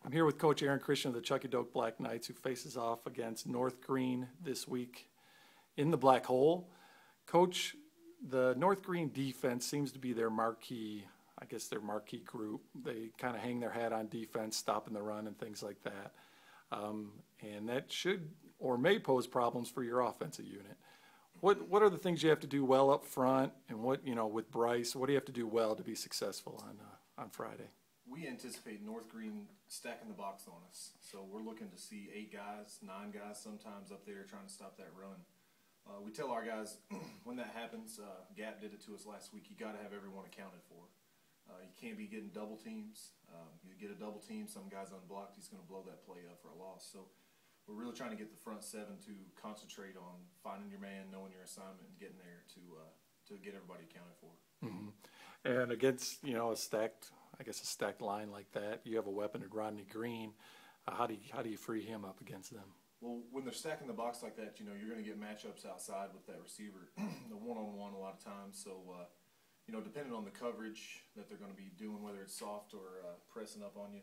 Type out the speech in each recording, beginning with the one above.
I'm here with Coach Aaron Christian of the Chucky Doak Black Knights, who faces off against North Greene this week in the Black Hole. Coach, the North Greene defense seems to be their marquee, I guess their marquee group. They kind of hang their hat on defense, stopping the run and things like that. And that should or may pose problems for your offensive unit. What are the things you have to do well up front, and with Bryce, what do you have to do well to be successful on Friday? We anticipate North Greene stacking the box on us. So we're looking to see 8 guys, 9 guys sometimes up there trying to stop that run. We tell our guys when that happens, Gap did it to us last week, you got to have everyone accounted for. You can't be getting double teams. You get a double team, some guy's unblocked, he's going to blow that play up for a loss. So we're really trying to get the front 7 to concentrate on finding your man, knowing your assignment, and getting there to get everybody accounted for. Mm-hmm. And against a stacked line like that, you have a weapon at North Greene. How do you free him up against them? Well, when they're stacking the box like that, you're going to get matchups outside with that receiver, the one-on-one a lot of times. So, depending on the coverage that they're going to be doing, whether it's soft or pressing up on you,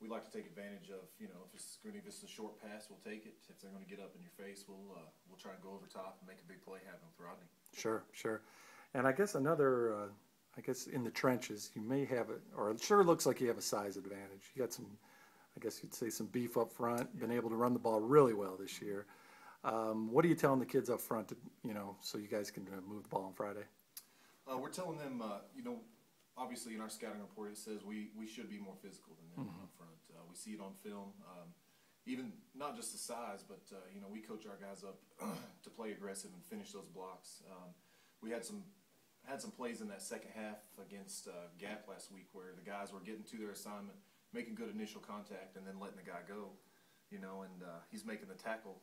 we like to take advantage of, if it's a short pass, we'll take it. If they're going to get up in your face, we'll try and go over top and make a big play happen with Rodney. Sure. And I guess in the trenches, you may have or it sure looks like you have a size advantage. You got some, I guess you'd say, some beef up front, been able to run the ball really well this year. What are you telling the kids up front so you guys can move the ball on Friday? We're telling them, obviously in our scouting report it says we should be more physical than them up front. We see it on film, even not just the size, but we coach our guys up to play aggressive and finish those blocks. We had some plays in that second half against Gap last week where the guys were getting to their assignment, making good initial contact, and then letting the guy go, and he's making the tackle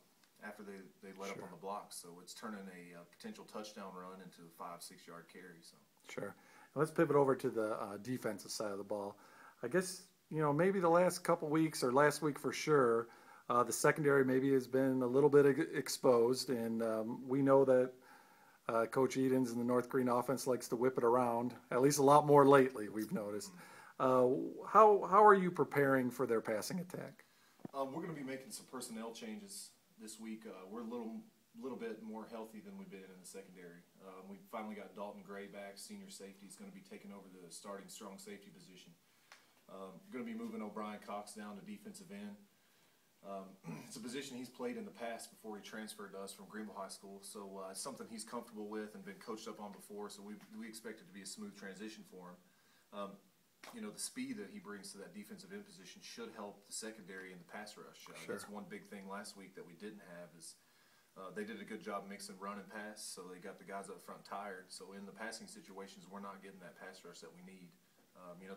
after they let up on the block. So it's turning a potential touchdown run into a 5-6 yard carry. So sure. Let's pivot over to the defensive side of the ball. I guess maybe the last couple weeks, or last week for sure, the secondary maybe has been a little bit exposed, and we know that Coach Edens and the North Greene offense likes to whip it around, at least a lot more lately, we've noticed. How are you preparing for their passing attack? We're going to be making some personnel changes this week. We're a little bit more healthy than we've been in the secondary. We finally got Dalton Gray back, senior safety. He's going to be taking over the starting strong safety position. Going to be moving O'Brien Cox down to defensive end. It's a position he's played in the past before he transferred to us from Greenville High School, so it's something he's comfortable with and been coached up on before, so we expect it to be a smooth transition for him. The speed that he brings to that defensive end position should help the secondary in the pass rush. Sure. That's one big thing last week that we didn't have is they did a good job mixing run and pass, so they got the guys up front tired. So in the passing situations, we're not getting that pass rush that we need.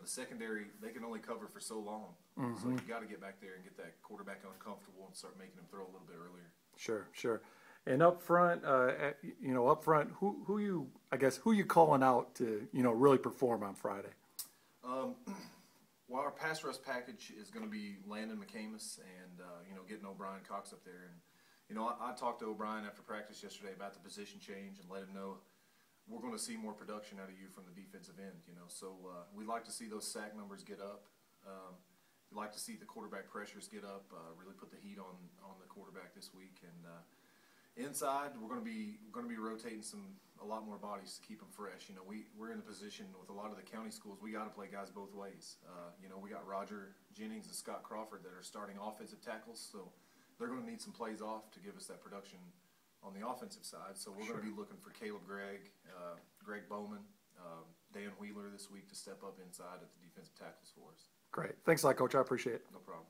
The secondary, they can only cover for so long. Mm-hmm. So you got to get back there and get that quarterback uncomfortable and start making him throw a little bit earlier. Sure. And up front, who you calling out to, really perform on Friday? Well, our pass rush package is going to be Landon McCamus and, getting O'Brien Cox up there. And, I talked to O'Brien after practice yesterday about the position change and let him know we're going to see more production out of you from the defensive end, So we'd like to see those sack numbers get up. We'd like to see the quarterback pressures get up, really put the heat on the quarterback this week. And inside, we're going to be rotating a lot more bodies to keep them fresh. We're in a position with a lot of the county schools, we got to play guys both ways. We got Roger Jennings and Scott Crawford that are starting offensive tackles, so they're going to need some plays off to give us that production on the offensive side. So we're going to be looking for Caleb Gregg, Greg Bowman, Dan Wheeler this week to step up inside at the defensive tackles for us. Great. Thanks a lot, Coach. I appreciate it. No problem.